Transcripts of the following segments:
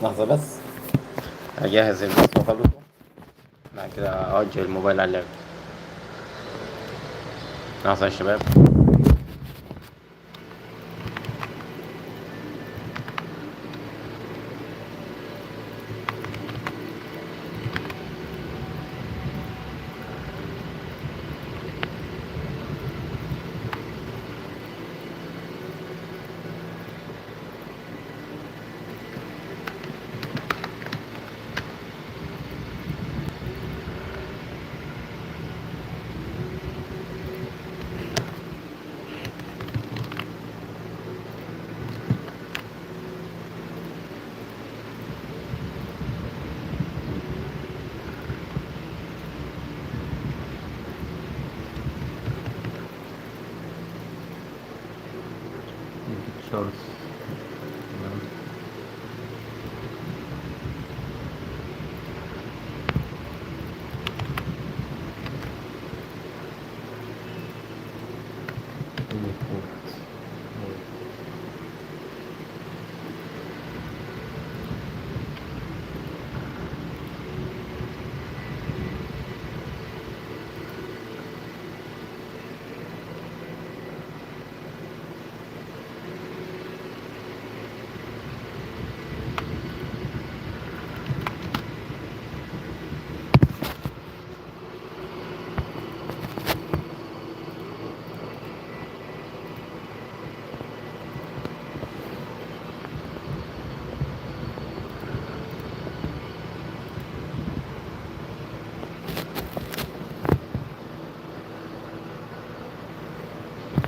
لحظة بس أجهز البث وأخلصه، بعد كده أوجه الموبايل على اللاب. لحظة يا شباب. شورتس.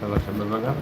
يلا كمل بقى.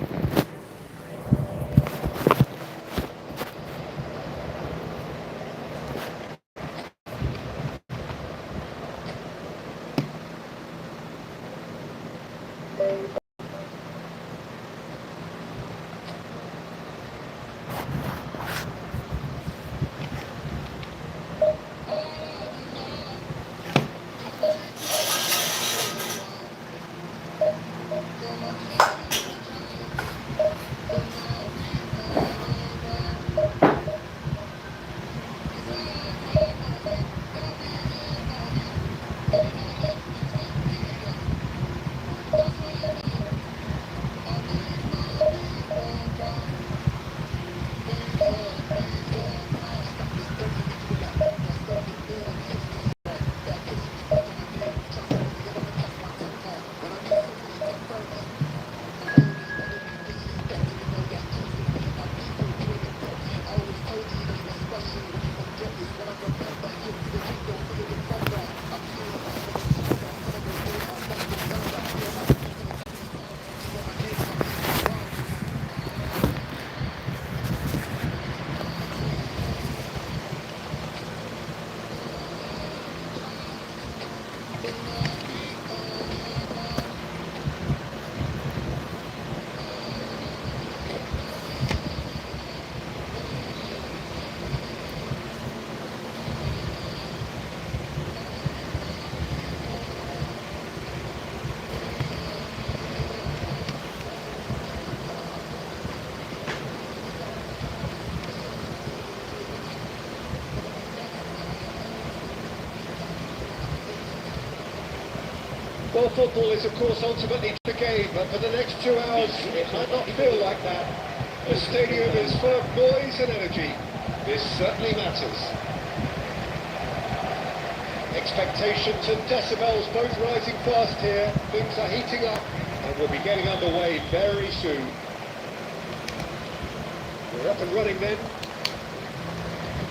Well, football is, of course, ultimately the game, but for the next 2 hours, it might not feel like that. The stadium is full of noise and energy. This certainly matters. Expectations and decibels both rising fast here. Things are heating up, and we'll be getting underway very soon. We're up and running then.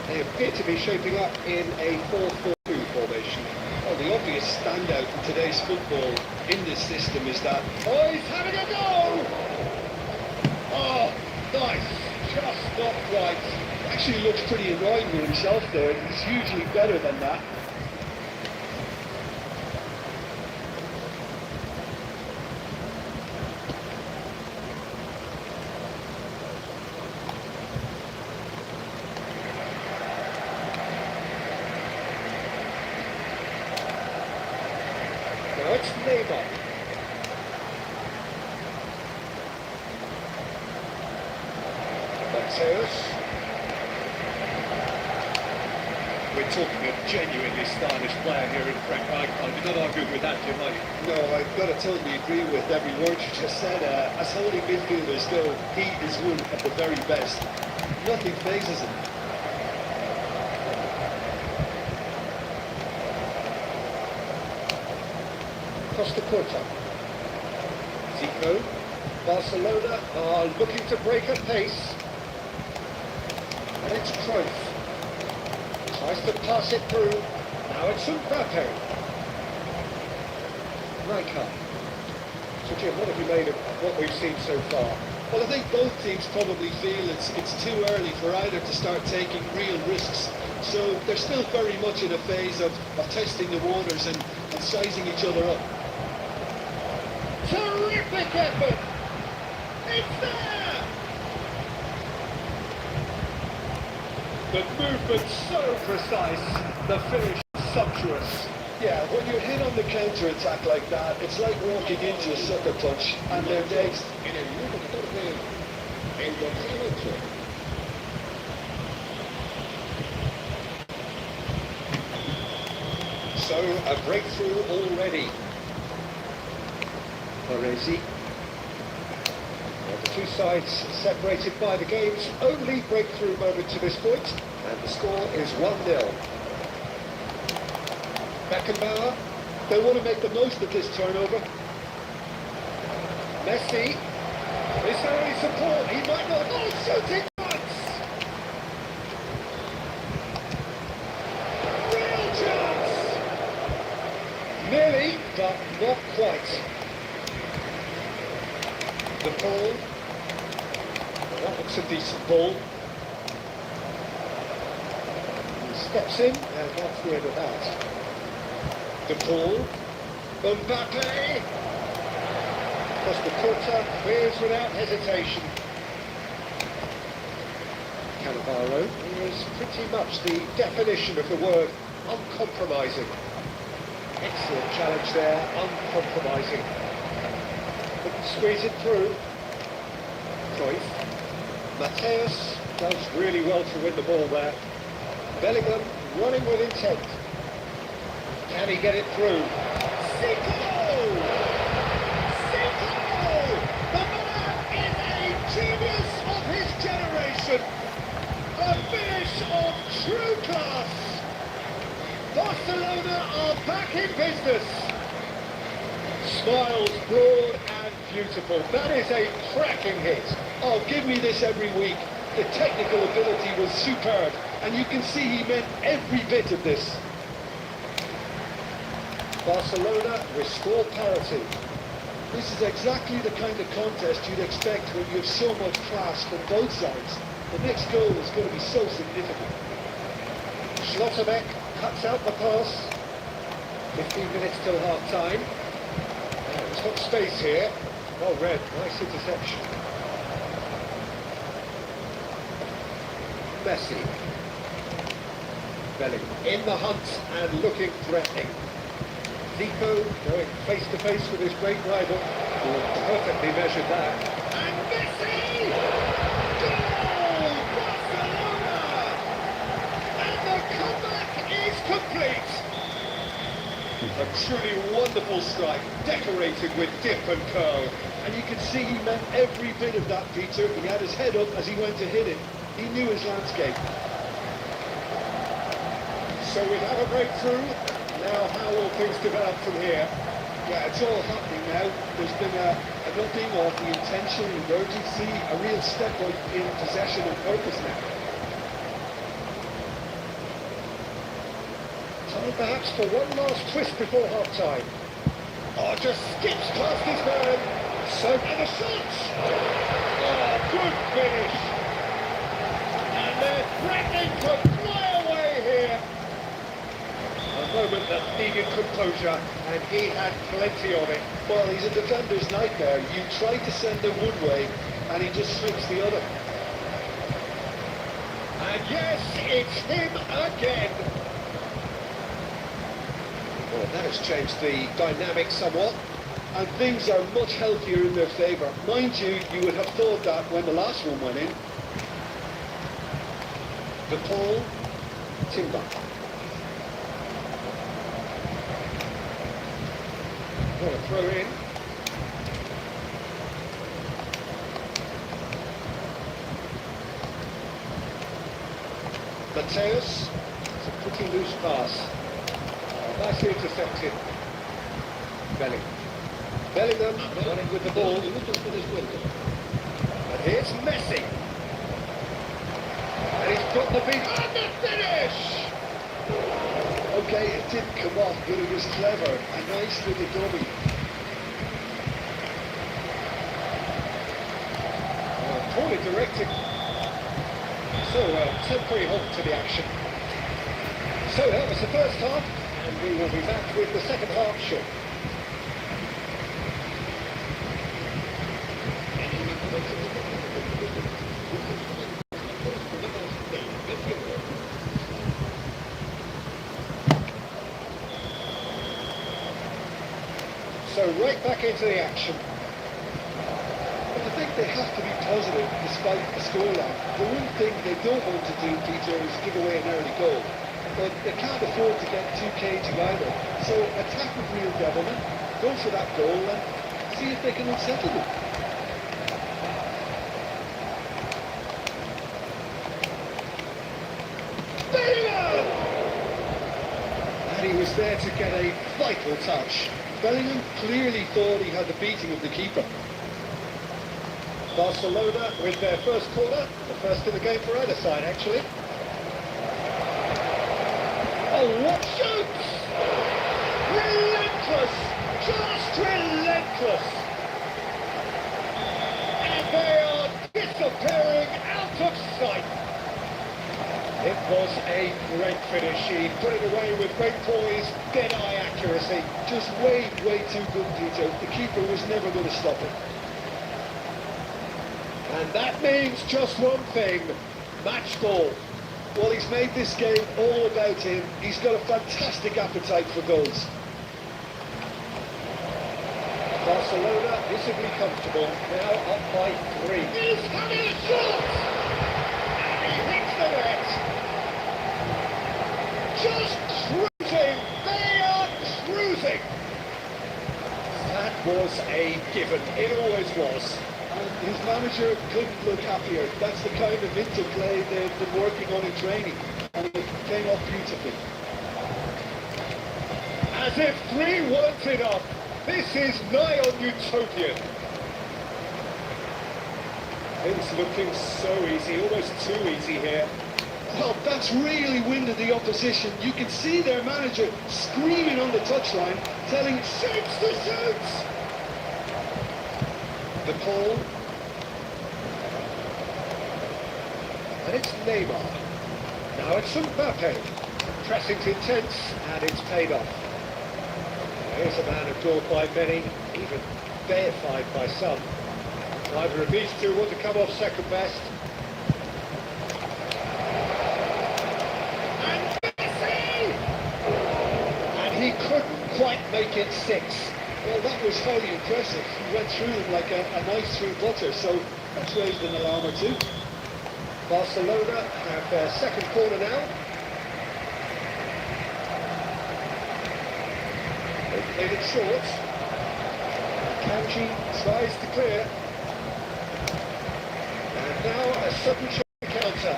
They appear to be shaping up in a 4-4-2 formation. Well, the obvious standout in today's football in this system is that... Oh, he's having a go! Oh, nice. Just not right. Actually looks pretty annoying with himself there. He's usually better than that. Now it's Neymar. Mateus. We're talking a genuinely stylish player here in Frank Rijkaard. You're not arguing with that, Jim, are you? No, I've got to totally agree with every word you just said. As holding midfielders go, he is one of the very best. Nothing phases him. Across the quarter. Zico. Barcelona are looking to break at pace. And it's Cruyff. Tries to pass it through. Now it's Mbappe. Rijkaard. So Jim, what have you made of what we've seen so far? Well, I think both teams probably feel it's too early for either to start taking real risks. So they're still very much in a phase of testing the waters and sizing each other up. Terrific effort! It's there! The movement's so precise, the finish sumptuous. Yeah, when you're hit on the counter-attack like that, it's like walking into a sucker punch, and they're next. So, a breakthrough already. Baresi. The two sides separated by the game's only breakthrough moment to this point, and the score is 1-0. Beckenbauer, they want to make the most of this turnover. Messi, is there any support? He might not. Oh, shooting once! Real chance! Nearly, but not quite. The ball. That looks a decent ball. He steps in, and that's the end of that. The ball. Mbappe. Across the quarter, clears without hesitation. Cannavaro is pretty much the definition of the word uncompromising. Excellent challenge there, uncompromising. Couldn't squeeze it through. Cruyff. Mateus does really well to win the ball there. Bellingham running with intent. Can he get it through? Zico! Zico! The man is a genius of his generation. A finish of true class. Barcelona are back in business. Smiles broad and beautiful. That is a cracking hit. Oh, give me this every week. The technical ability was superb, and you can see he meant every bit of this. Barcelona restore parity. This is exactly the kind of contest you'd expect when you have so much class from both sides. The next goal is going to be so significant. Schlotterbeck cuts out the pass. 15 minutes till half-time. There's got space here. Well read, nice interception. Messi. Bellingham in the hunt and looking threatening. Zico going face-to-face with his great rival. Perfectly measured that. And Messi! Goal! Barcelona! And the comeback is complete! A truly wonderful strike, decorated with dip and curl. And you can see he meant every bit of that, Peter. He had his head up as he went to hit it. He knew his landscape. So we have a breakthrough. Now, how will things develop from here? Yeah, it's all happening now. There's been a nothing of the intention and urgency, a real step up in possession and purpose now. Time perhaps for one last twist before half-time. Oh, just skips past his man. So, and a shot! Oh, good finish! And they're threatening to fly away here. A moment that needed composure, and he had plenty of it. Well, he's a defender's nightmare. You try to send him one way, and he just swings the other. And yes, it's him again. Well, that has changed the dynamic somewhat, and things are much healthier in their favour. Mind you, you would have thought that when the last one went in. The ball, Timber. Corner throw in. Mateus, it's a pretty loose pass. Nicely intercepted. Bellingham running with the ball. And here's Messi. And he's got the beat and the finish! Okay, it didn't come off, but it was clever. A nice little dummy. Poorly directed. So, temporary halt to the action. So that was the first half, and we will be back with the second half shortly. So right back into the action. But I think they have to be positive despite the scoreline. The one thing they don't want to do, Peter, is give away an early goal. But they can't afford to get too cagey either. So attack with real devilment, go for that goal and see if they can unsettle them. Bellingham! And he was there to get a vital touch. Bellingham clearly thought he had the beating of the keeper. Barcelona with their first corner, the first in the game for either side actually. Oh, what shoots! Relentless! Just relentless! And they are disappearing out of sight! It was a great finish. He put it away with great poise, dead-eye accuracy. Just way, way too good, Peter. The keeper was never going to stop it. And that means just one thing. Match ball. Well, he's made this game all about him. He's got a fantastic appetite for goals. Barcelona visibly comfortable, now up by 3. He's having a shot! And he hits the net! Just cruising! They are cruising! That was a given. It always was. And his manager couldn't look happier. That's the kind of interplay they've been working on in training. And it came off beautifully. As if 3 weren't enough. This is nigh on utopian. It's looking so easy, almost too easy here. Well, that's really winded the opposition. You can see their manager screaming on the touchline, telling shoots to shoots. The call. And it's Neymar. Now it's Mbappe. Pressing's intense and it's paid off. Here's a man adored by many, even deified by some. Neither of these two want to come off second best. And Messi! And he couldn't quite make it 6. Well, that was highly impressive. He went through them like a knife through butter, so that's raised an alarm or two. Barcelona have their second corner now. They played it short. Kanji tries to clear. And now a sudden counter.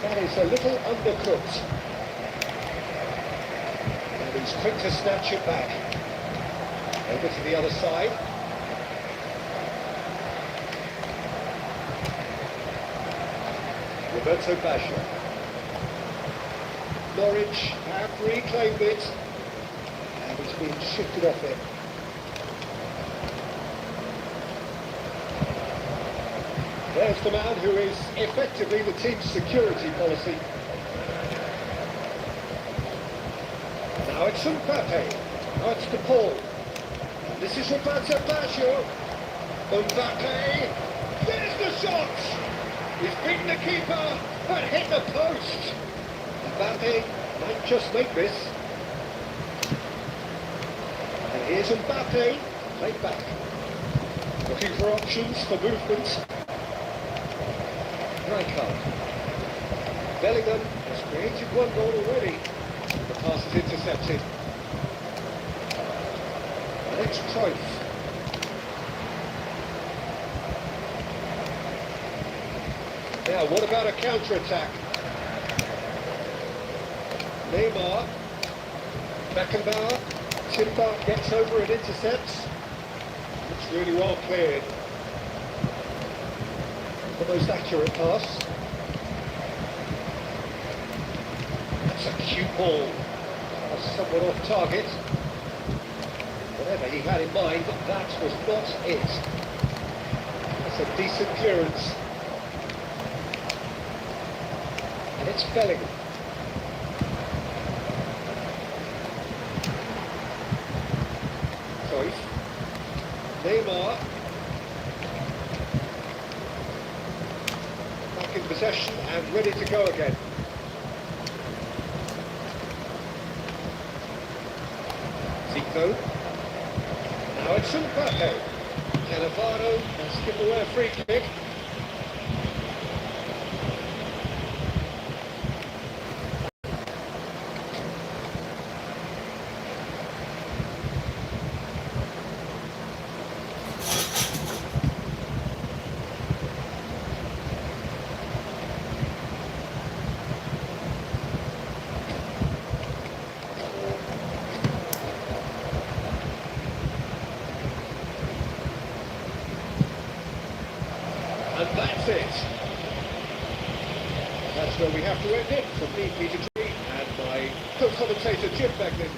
That is a little undercooked. And he's quick to snatch it back. Over to the other side. Mobashir. Norwich have reclaimed it. And it's been shifted off it. There's the man who is effectively the team's security policy. Now it's Mbappe. Now it's De Paul. This is Roberto Baggio. Mbappe. There's the shot. He's beaten the keeper and hit the post. Mbappe might just make this. And here's Mbappe. Played back. Looking for options for movement. Rijkaard. Bellingham has created one goal already. The pass is intercepted. It's Troyf. Now, what about a counter-attack? Neymar. Beckenbauer. Timber gets over and intercepts. It's really well cleared. The most accurate pass. That's a cute ball. That's somewhat off target. Whatever he had in mind, that was not it. That's a decent clearance. And it's Bellingham. Cruyff. Neymar. Back in possession and ready to go again. Zico. Now it's Mbappe. Cannavaro has given away a free kick. And that's it. That's where we have to end it. From me, Peter Tree, and my co-commentator, Jim Beglin.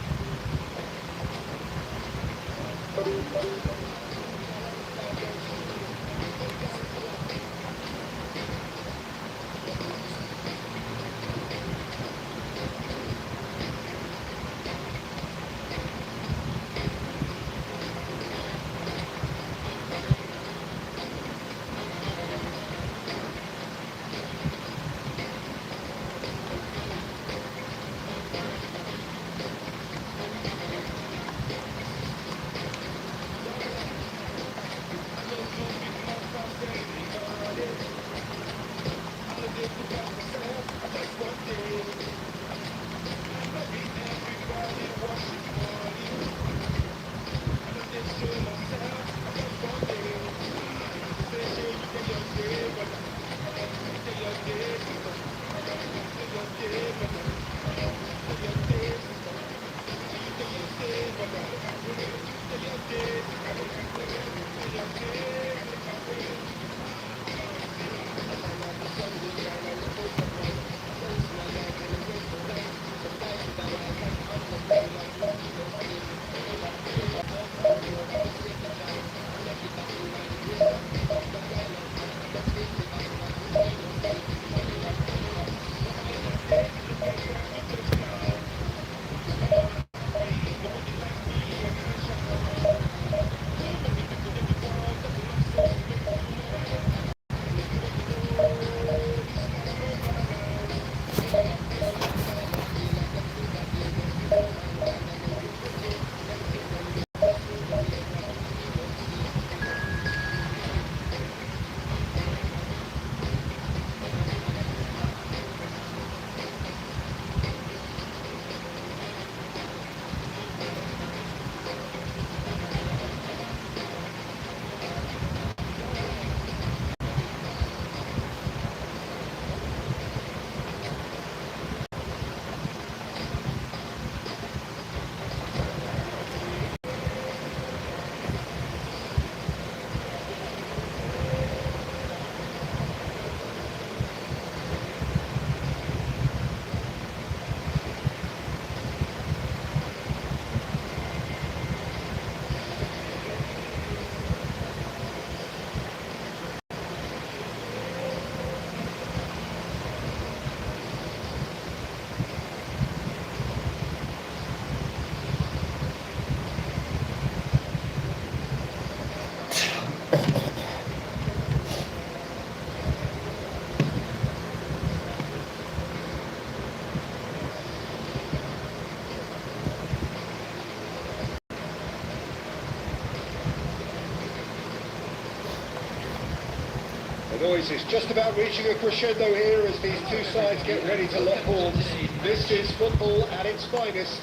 The noise is just about reaching a crescendo here as these two sides get ready to lock horns. This is football at its finest.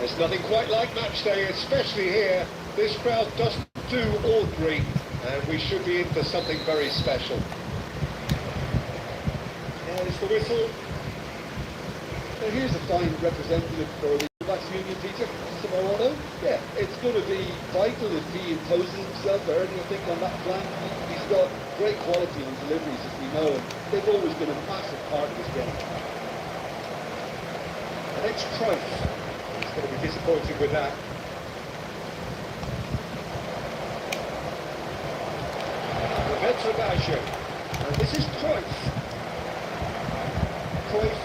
There's nothing quite like match day, especially here. This crowd doesn't do ordinary, and we should be in for something very special. There's the whistle. Now here's a fine representative for the Black Union teacher, Samoano. Yeah, it's going to be vital if he imposes himself or anything on that flank. He's got great quality on deliveries, as we know, and they've always been a massive part of his game. And it's Cruyff. He's going to be disappointed with that. Mobashir. And this is Cruyff. Cruyff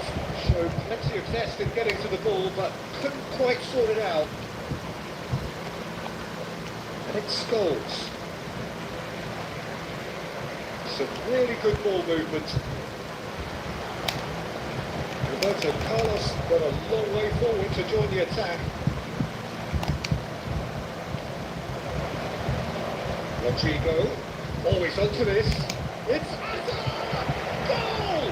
showed plenty of zest in getting to the ball, but couldn't quite sort it out. And it's Scholes. Some really good ball movement. Roberto Carlos got a long way forward to join the attack. Rodrigo, always onto this. It's goal!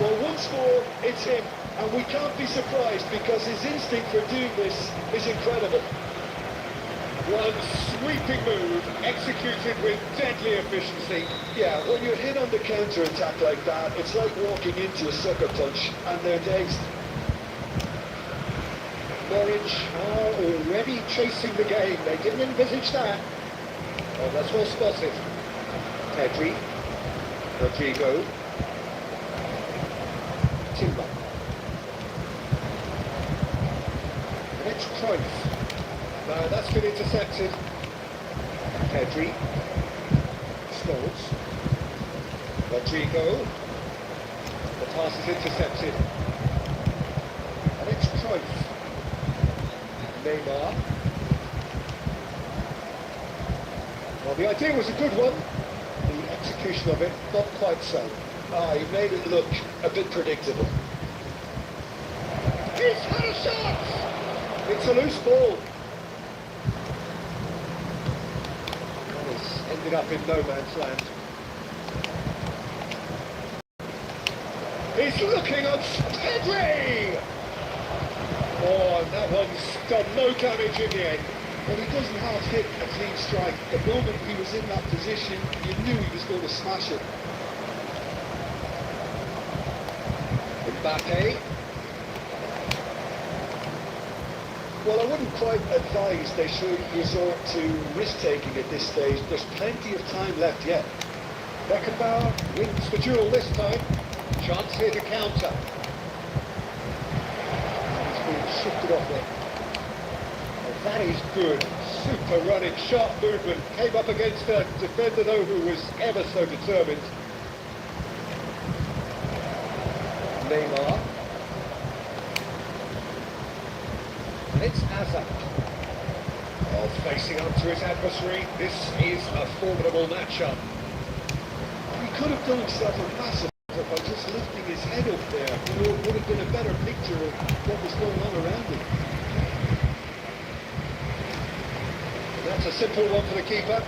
Well, once more, it's him, and we can't be surprised because his instinct for doing this is incredible. One sweeping move, executed with deadly efficiency. Yeah, when you're hit on the counter-attack like that, it's like walking into a sucker punch, and they're dazed. Norwich are already chasing the game. They didn't envisage that. Oh, that's well spotted. Pedri, Rodrigo, Timber. And it's Cruyff. That's been intercepted. Pedri, Scholes, Rodrigo. The pass is intercepted. And it's Cruyff. Neymar. Well, the idea was a good one. The execution of it, not quite so. He made it look a bit predictable. He's had a shot! It's a loose ball. And it's ended up in no man's land. He's looking at Pedri! Oh, and that one's done no damage in the end. Well, he doesn't half hit a clean strike. The moment he was in that position, you knew he was going to smash it. Mbappe. Well, I wouldn't quite advise they should resort to risk-taking at this stage. There's plenty of time left yet. Beckenbauer wins the duel this time. Chance here to counter. He's been shifted off there. That is good. Super running, sharp movement. Came up against a defender though who was ever so determined. Neymar. And it's Asyuti. Oh, facing up to his adversary. This is a formidable matchup. He could have done himself a massive favor by just lifting his head up there. You know, it would have been a better picture of what was going on around him. That's a simple one for the keeper.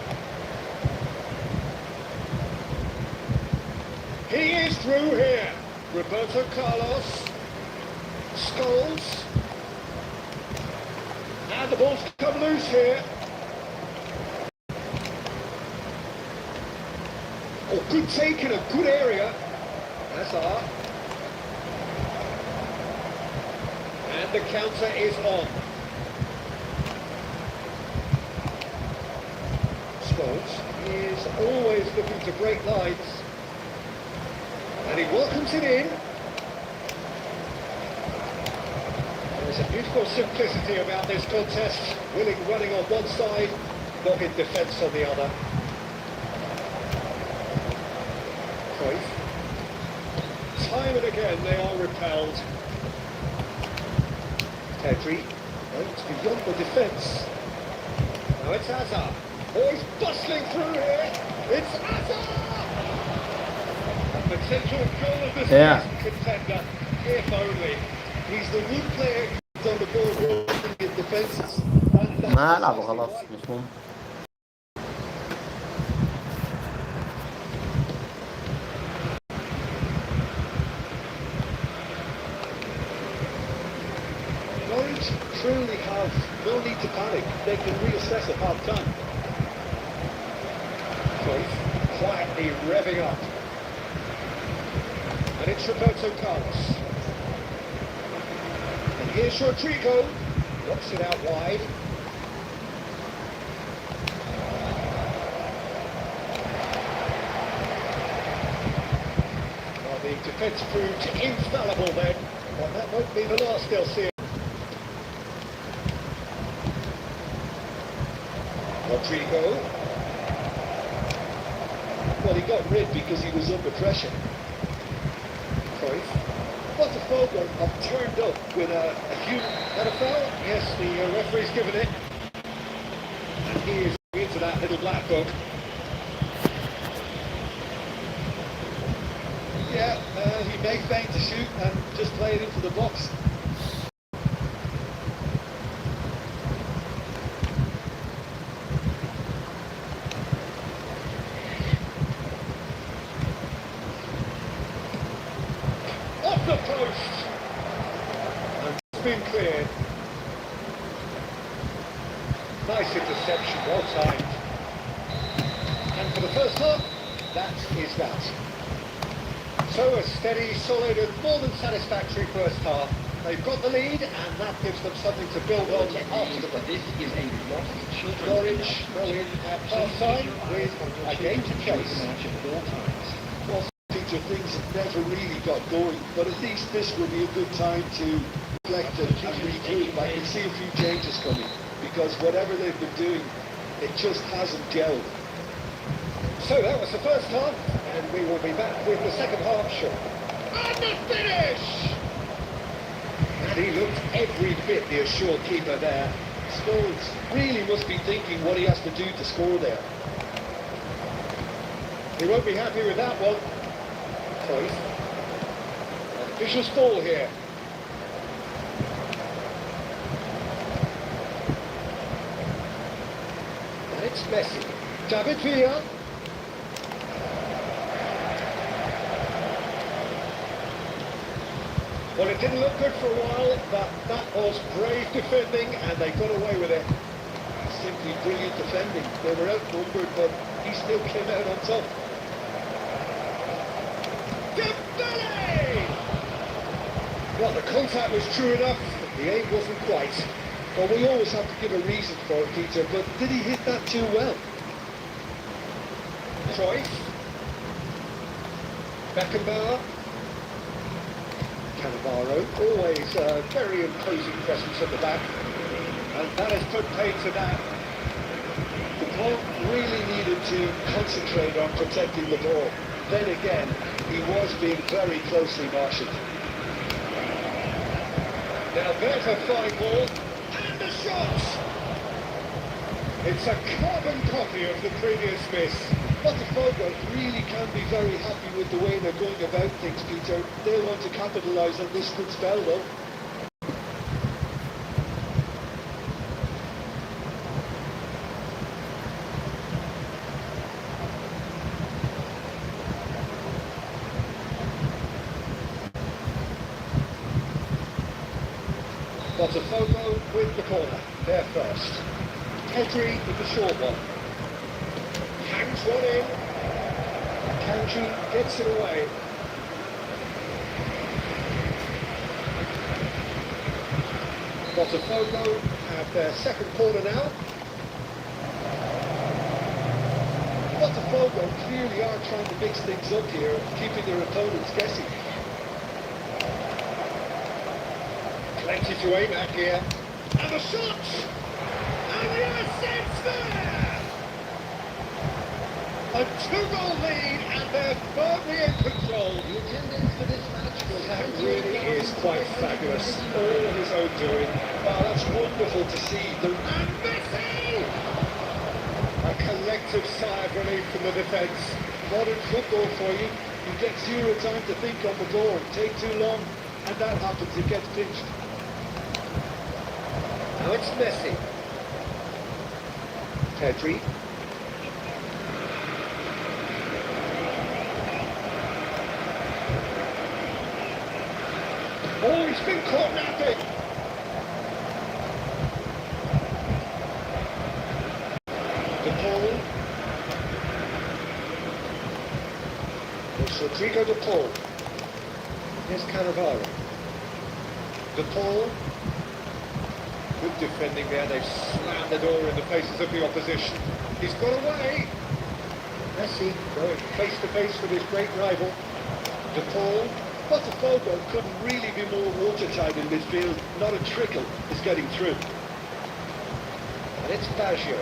He is through here. Roberto Carlos. Scholes. And the ball's come loose here. Oh, good take in a good area. Hazard. And the counter is on. Is always looking to break lines, and he welcomes it in. There's a beautiful simplicity about this contest, willing running on one side, not in defence on the other. Cruyff. Time and again they are repelled. Pedri, it's beyond the defence. Now it's Hazard. Oh, he's bustling through here. It's Asyuti! A potential goal of the season contender, if only. He's the one player who's on the ball running in defences. ما ألعبه خلاص مش مهم. Norwich truly have no need to panic. They can reassess at half time. Cruyff quietly revving up. And it's Roberto Carlos. And here's Rodrigo. Knocks it out wide. Well, the defence proved infallible then. But that won't be the last they'll see. Rodrigo. Well, he got rid because he was under pressure. Cruyff. Botafogo have turned up with a huge... That a foul? Yes, the referee's given it. And he is into that little black book. Yeah, he may feign to shoot and just play it into the box. Off the post! And it's been cleared. Nice interception, well timed. And for the first half, that is that. So a steady, solid and more than satisfactory first half. They've got the lead and that gives them something to build on after the break. This is a lot of children. Norwich go in at half-time with a game to chase. Well, Peter, things have never really got going, but at least this will be a good time to reflect and regroup. I can see a few changes coming, because whatever they've been doing, it just hasn't gelled. So that was the first half, and we will be back with the second half shot. And the finish! And he looked every bit the assured keeper there. Scholes really must be thinking what he has to do to score there. He won't be happy with that one. Cruyff. An vicious ball here. And it's Messi. David Villa. Well, it didn't look good for a while, but that was brave defending, and they got away with it. Simply brilliant defending. They were outnumbered, but he still came out on top. Dembele! Well, the contact was true enough, the aim wasn't quite. Well, we always have to give a reason for it, Peter, but did he hit that too well? Cruyff. Beckenbauer. Cannavaro, always a very imposing presence at the back, and that has put paid to that. The ball really needed to concentrate on protecting the ball. Then again, he was being very closely marshalled. Now there's a fine ball, and the shot! It's a carbon copy of the previous miss. Botafogo really can be very happy with the way they're going about things, Peter. They'll want to capitalise on this good spell, though. Botafogo with the corner. They're first. Pedri with the short one. Hangs one in. Kanji gets it away. Botafogo have their second corner now. Botafogo clearly are trying to mix things up here, keeping their opponents guessing. Plenty to aim at here. And the shot! And yes, it's there! A two-goal lead, and they're firmly in control. The attendance for this match was That really is quite fabulous. All his own doing. Oh, that's wonderful to see. And Messi! A collective sigh of relief from the defence. Modern football for you. You get zero time to think on the ball. Take too long, and that happens. It gets pinched. Now it's Messi. Pedri. Oh, he's been caught napping. It's Rodrigo de Paul. Here's Cannavaro. De Paul. Good defending there. They've slammed the door in the faces of the opposition. He's got away. Messi going face to face with his great rival. De Paul. Botafogo couldn't really be more watertight in midfield. Not a trickle is getting through. And it's Baggio.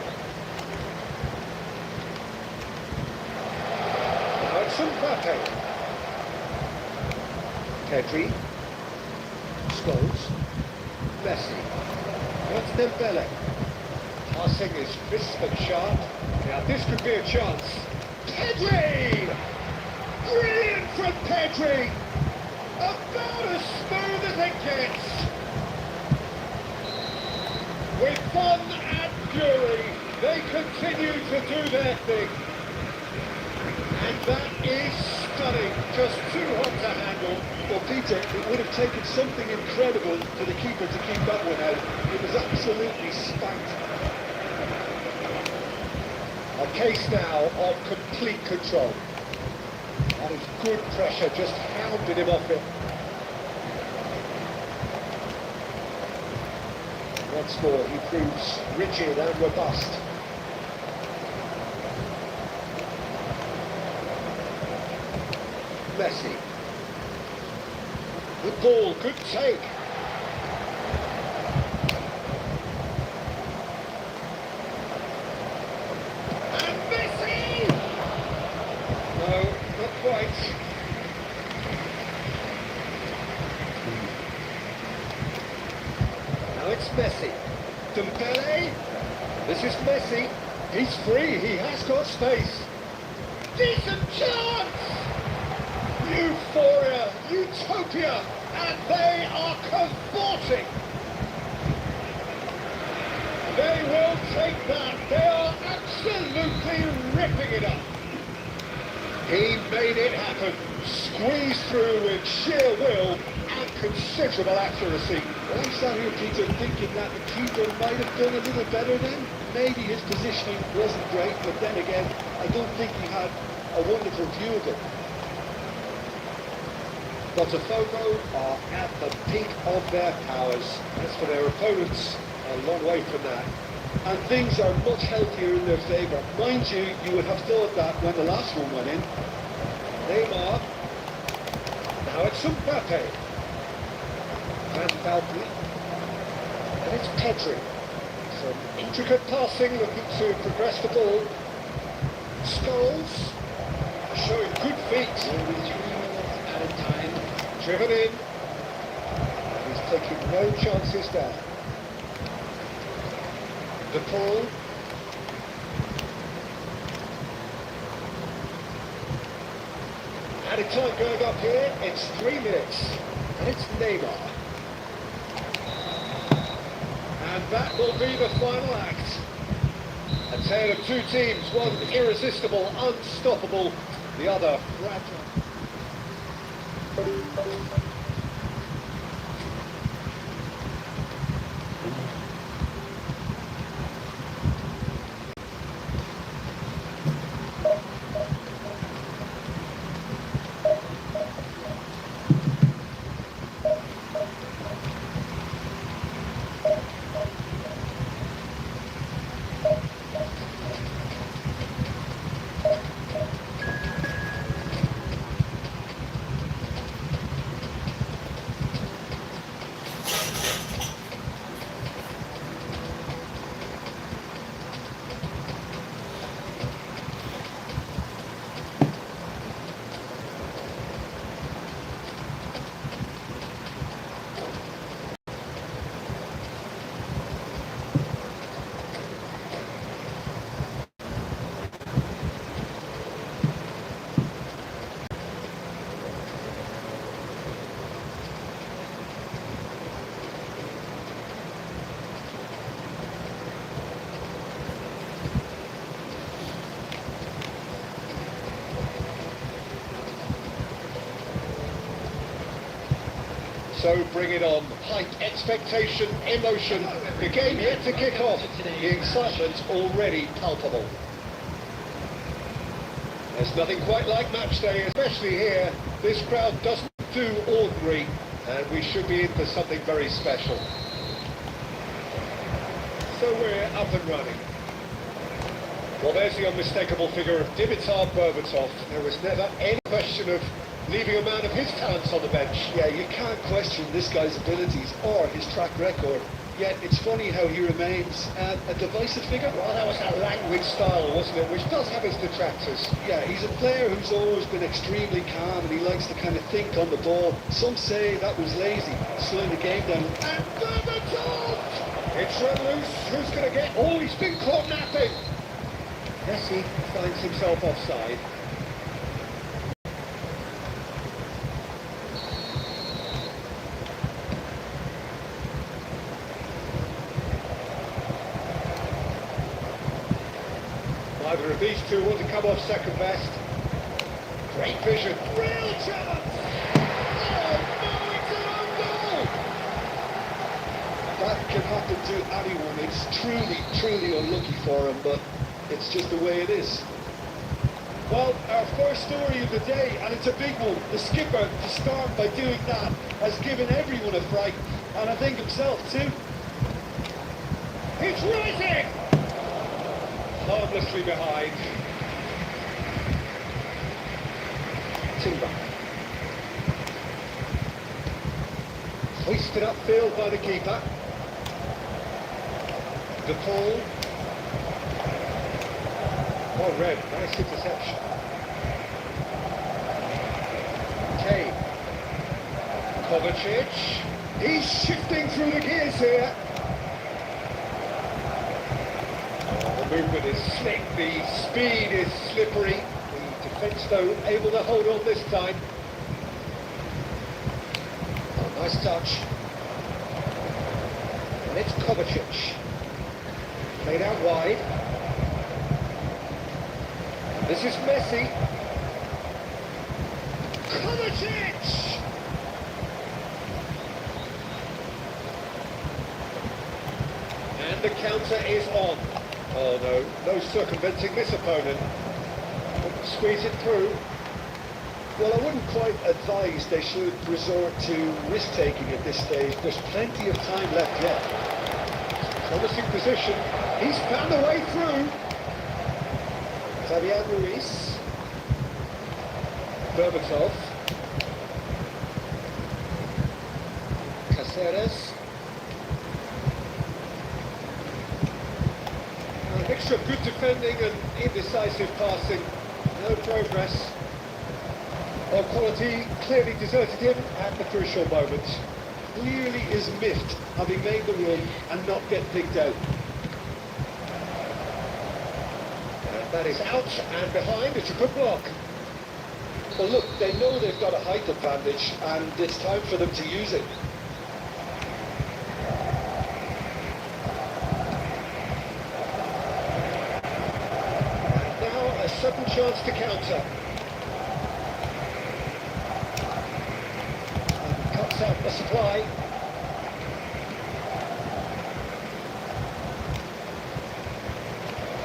Now it's Mbappe. Pedri. Scholes. Messi. That's Dembele. Passing is crisp and sharp. Now this could be a chance. Pedri! Brilliant from Pedri! About as smooth as it gets. With fun and fury, they continue to do their thing. And that is stunning. Just too hot to handle. Well, Peter, it would have taken something incredible for the keeper to keep that one out. It was absolutely spanked. A case now of complete control. That is good pressure, just hounded him off it. Once more, he proves rigid and robust. Messi. The ball, good take. And Messi! No, not quite. Now it's Messi. Dembele. This is Messi. He's free. He has got space. Decent chance! Euphoria, utopia, and they are cavorting. They will take that. They are absolutely ripping it up. He made it happen. Squeezed through with sheer will and considerable accuracy. Well, I'm sat here, Peter, thinking that the keeper might have done a little better then. Maybe his positioning wasn't great, but then again, I don't think he had a wonderful view of it. Botafogo are at the peak of their powers. As for their opponents, a long way from that. And things are much healthier in their favour. Mind you, you would have thought that when the last one went in. Neymar. Now it's Mbappe. Van Valbury. And it's Pedri. Some intricate passing, looking to progress the ball. Scholes. Showing good feet. Always 3 minutes at a time. Driven in. He's taking no chances there. De Paul. Added time going up here. It's 3 minutes. And it's Neymar. And that will be the final act. A tale of two teams, one irresistible, unstoppable, the other fragile. So bring it on. Hype, expectation, emotion. The game yet to kick off. The excitement's already palpable. There's nothing quite like match day, especially here. This crowd doesn't do ordinary, and we should be in for something very special. So we're up and running. Well, there's the unmistakable figure of Dimitar Berbatov. There was never any question of leaving a man of his talents on the bench. Yeah, you can't question this guy's abilities or his track record. Yet it's funny how he remains a divisive figure. Well, that was a languid style, wasn't it? Which does have its detractors. Yeah, he's a player who's always been extremely calm and he likes to kind of think on the ball. Some say that was lazy, slowing the game down. And Berbatov! It's run loose. Who's going to get... Oh, he's been caught napping. Messi finds himself offside. Neither of these two want to come off second best. Great vision. Real chance! Oh, no, it's an own goal! That can happen to anyone. It's truly unlucky for him, but it's just the way it is. Well, our first story of the day, and it's a big one. The skipper, to start by doing that, has given everyone a fright, and I think himself too. It's rising! Harmlessly behind. Timber. Hoisted upfield by the keeper. The Paul. Oh, red. Nice interception. Kane. Kovacic. He's shifting through the gears here. The movement is slick, the speed is slippery. The defence, though, able to hold on this time. Oh, nice touch. And it's Kovacic. Played out wide. This is Messi. Kovacic! And the counter is on. Oh no, no circumventing this opponent. Couldn't squeeze it through. Well, I wouldn't quite advise they should resort to risk-taking at this stage. There's plenty of time left yet. Promising position. He's found a way through. Fabian Ruiz. Berbatov. Caceres. A mixture of good defending and indecisive passing. No progress. Well, quality clearly deserted him at the crucial moment. Clearly is miffed, having made the run and not get picked out. And that is out and behind. It's a good block. Well, look, they know they've got a height advantage, and it's time for them to use it. And now a sudden chance to counter. And cuts out the supply.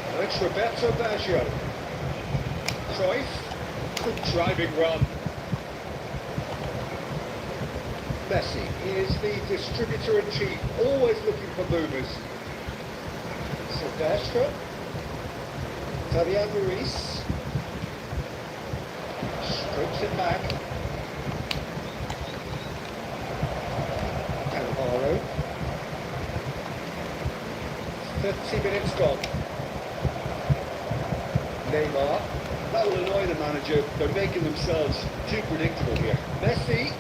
And it's Roberto Baggio. Cruyff. Good driving run. Messi is the distributor-in-chief, always looking for movers. Silvestre. Fabian Ruiz. Strips it back. Alvaro. 30 minutes gone. Neymar. That will annoy the manager. They're making themselves too predictable here. Messi.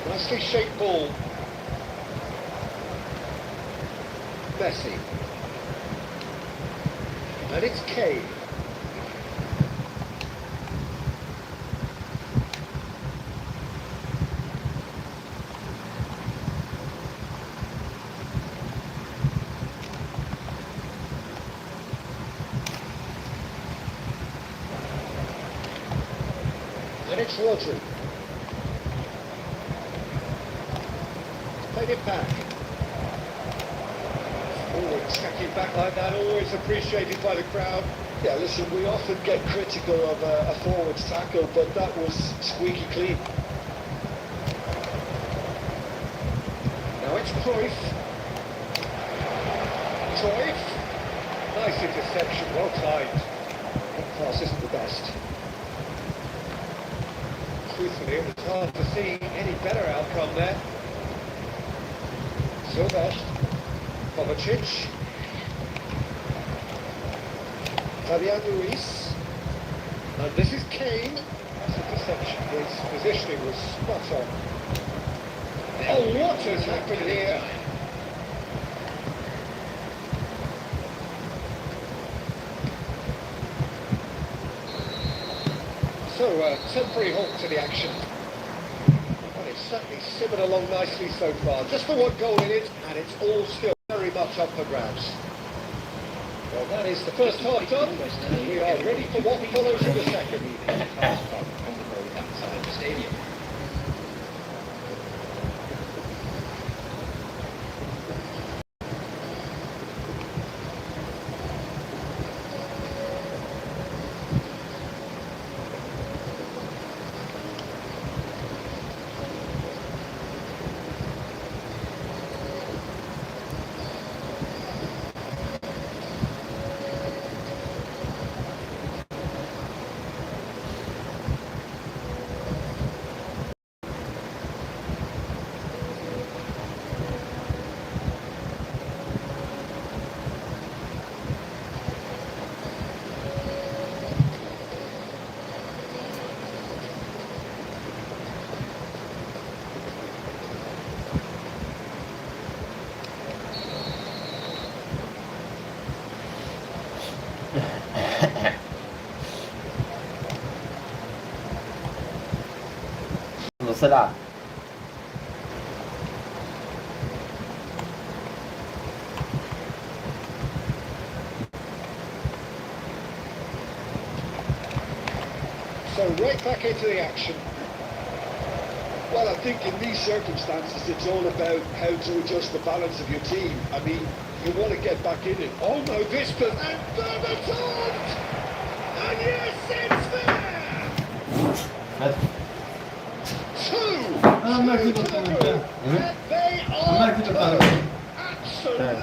Nicely shaped ball. Messi. And it's Kane. And it's Rodri. getting it back. Oh, attacking back like that, always appreciated by the crowd. Yeah, listen, we often get critical of a forward's tackle, but that was squeaky clean. Now it's Cruyff. Cruyff. Nice interception, well timed. That pass isn't the best. Truthfully, it was hard to see any better outcome there. Silver. Kovacic. Fabian Ruiz. And this is Kane. That's a deception. His positioning was spot on. Oh, what has happened here? So, temporary halt to the action. Well, it's certainly simmered along nicely so far. Just the one goal in it, and it's all still very much up for grabs. Well, that is the first half done. We are ready for what follows in the second. On the road outside the stadium. نص العاب. So right back into the action. Well, I think in these circumstances, it's all about how to adjust the balance of your team. I mean, you want to get back in it. Oh no, this and Berbatov! And yes, it's there! هات. Two! ما كنت And they ما are كنت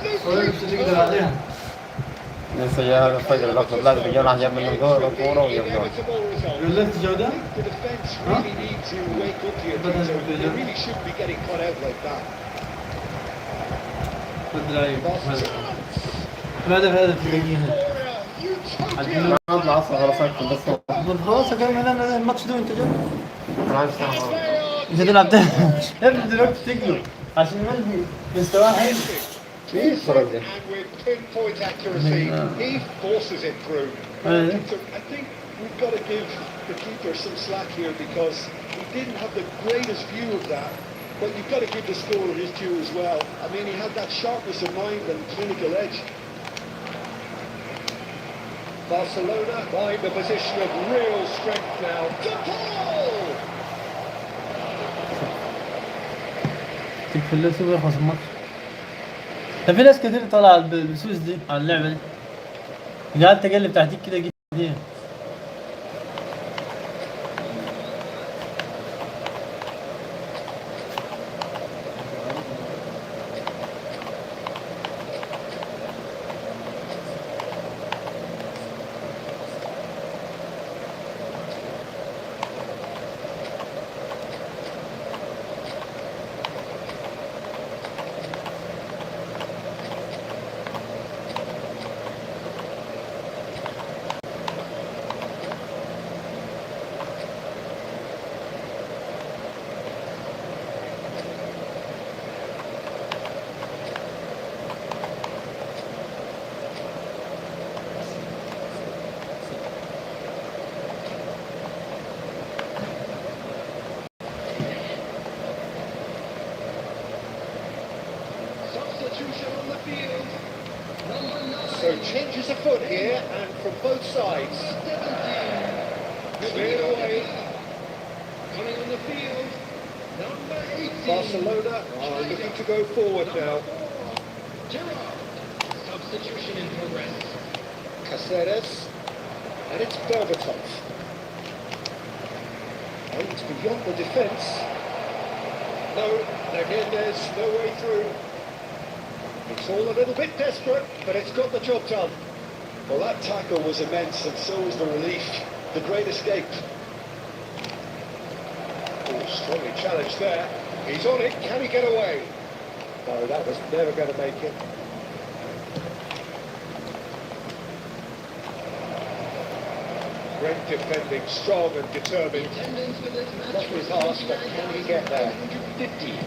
absolutely تقدر عليها. لسه جاي هذا الفجر الأخضر لازم يجي راح جاب منه الكورة ويبدون. قلت جودة؟ The defense really need to wake up here. They really shouldn't be getting caught out like that. بدرايم هذا تلاقيها. Utopia! ما أطلع أصلا خلاص أكتب بس. خلاص كمان الماتش ده وانت جاي. راح يستعمل. مش هتلعب تاني. ابدا دلوقتي تجري عشان ملبي مستواه حلو. And with pinpoint accuracy, he forces it through. I think we've got to give the keeper some slack here because he didn't have the greatest view of that. But you've got to give the scorer his due as well. I mean, he had that sharpness of mind and clinical edge. Barcelona find a position of real strength now. Paul! تكفلسوا ويخلص الماتش. طب في ناس كتير طالعه بالسوس دي على اللعبه دي. قاعد تقلب تحتيك كده جديد. So changes a foot here, and from both sides. Cleared away. Coming on the field. Number 18. Barcelona are looking to go forward now. Substitution in progress. Caceres, and it's Berbatov. And it's beyond the defence. No, again there's no way through. It's all a little bit desperate, but it's got the job done. Well, that tackle was immense, and so was the relief. The great escape. Oh, strongly challenged there. He's on it. Can he get away? No, that was never going to make it. Great defending, strong and determined. Attendance for this match Not his ask, but can he get there? 150.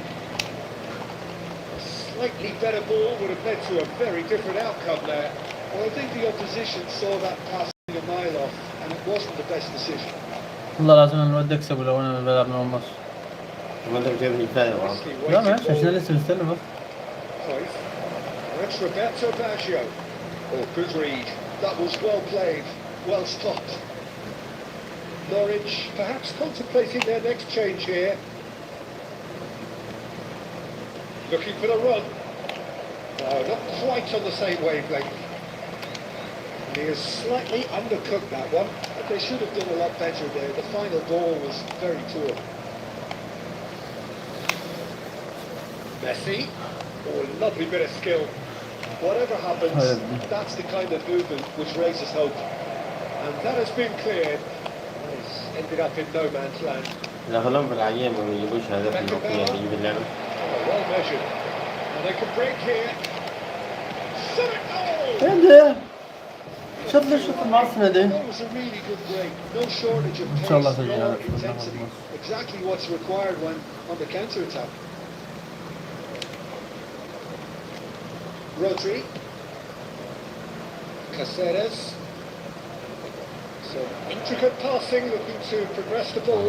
A slightly better ball would have led to a very different outcome there. Well, I think the opposition saw that pass a mile off, and it wasn't the best decision. والله لازم الواد يكسب لو انا بلعب من الماتش. ما انت بتبني كفايه يا معلم. Nicely لا weighted ماشي عشان ball. لسه مستني بس. Cruyff. And it's Roberto Baggio. Oh, good read. That was well played, well stopped. Norwich perhaps contemplating their next change here. Looking for the run. No, not quite on the same wavelength. He has slightly undercooked that one, but they should have done a lot better there. The final ball was very poor. Messi. Oh, lovely bit of skill. Whatever happens, that's the kind of movement which raises hope. And that has been cleared. It's ended up in no man's land. لا خلهم في العيان ما بيجيبوش هدف النقية بيجيب اللعبة. Oh, well measured. And they can break here. Set it goal! ايه ده؟ شوط لي الشوط المعفنة ده. That was a really good break. No shortage of إن شاء الله pace, سجل nor هدف في intensity. الماتش. Exactly what's required when on the counter-attack. Rodri. Caceres. So intricate passing, looking to progress the ball.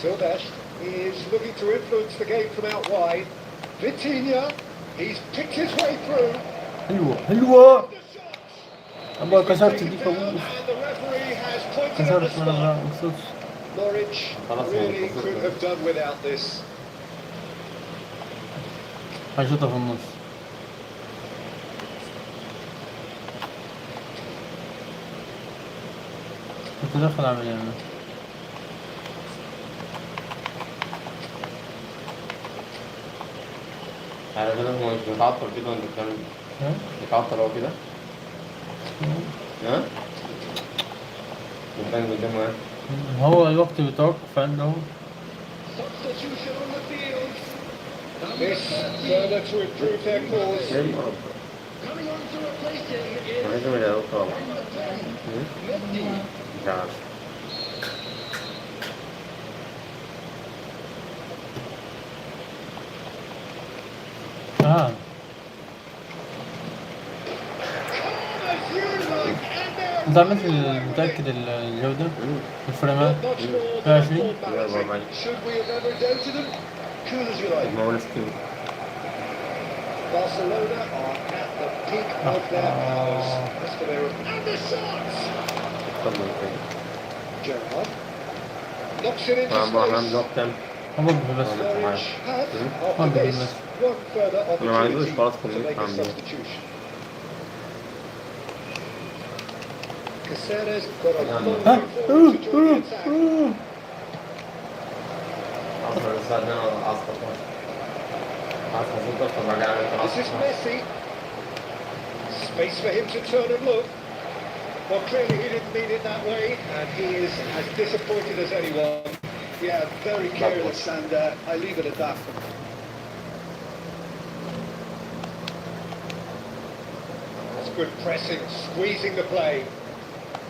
Silvesh is looking to influence the game from out wide. Vitinha, he's picked his way through. حلوة حلوة. The shot. أبغى كسرت دي Taken فوق. down, and the referee has pointed at the كسرت spot. أنا ما قصدتش. Norwich خلاص really يعني could have done without this. هشوطها في النص. كنت داخل أعمل يعني. على كده هو مش بيتعطل كده وانت بتعمل بيتعطل هو كده؟ ها؟ بتبان قدامه ايه؟ هو الوقت بيتوقف عنده. Substitution on the field. This further to improve their cause. ايه المرض؟ Coming on to replace him is لازم يلاقوه طبعا. Messi. مش عارف. آه. أنت عملت متأكد الجودة؟ الفريمات؟ Not sure Yeah, the see? ball balancing. Should we have ever doubted them? Cool as you like. ما هو نسكيو. Barcelona are at the peak of their powers. As for their and the shots. اتفضل كده. Gerrard knocks it into عم space. ضغط كام؟ هم بس. Norwich have, Hmm? after this, one further ما عندوش opportunity خلاص to كمية make a عاملين. substitution. Caceres got a long way forward to join the attack. عصر الساعة 2 عصر عصر زوجة طبعا قاعد This is Messi. Space for him to turn and look. Well, clearly he didn't mean it that way, and he is as disappointed as anyone. Yeah, very careless, and I leave it at that. That's good pressing, squeezing the play.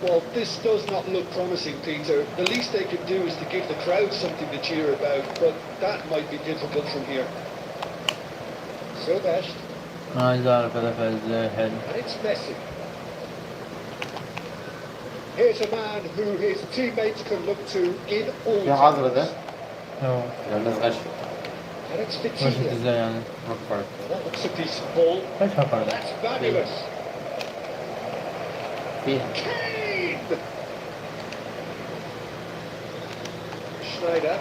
Well, this does not look promising, Peter. The least they could do is to give the crowd something to cheer about, but that might be difficult from here. So best. ما عايز أعرف هدف إزاي حلو. And it's Messi. Here's a man who his teammates can look to in all في حظر ده؟ times. أيوه. الناس غشت. And it's ماشي Vitinha. إزاي يعني؟ أكبر. That looks a decent ball. إيش هفرق؟ That's fabulous. فيها. Kane! Schneider.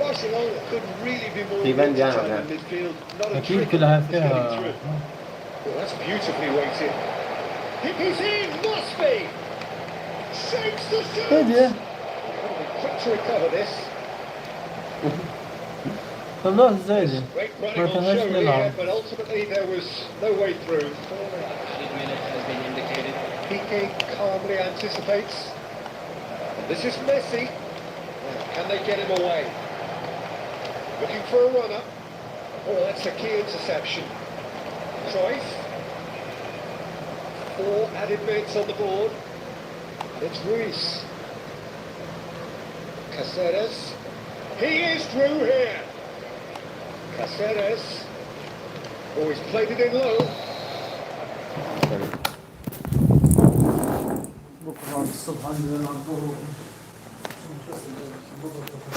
Barcelona couldn't really be more Depends, yeah, time yeah. in midfield. Not a أكيد trick كلها is getting فيها. through. Well, that's beautifully weighted. He's in, must be. Saves the هادي. shot. Quick to recover this. والله ازاي دي؟ Great ما running on كانش show here, نلعب. but ultimately there was no way through. Added minute has been indicated. Piqué calmly anticipates. This is Messi. Can they get him away? Looking for a runner. Oh, that's a key interception. Cruyff. 4 added minutes on the board. It's Ruiz. Caceres. He is through here. Caceres. Oh, he's played it in low. بكرة الصبح عندنا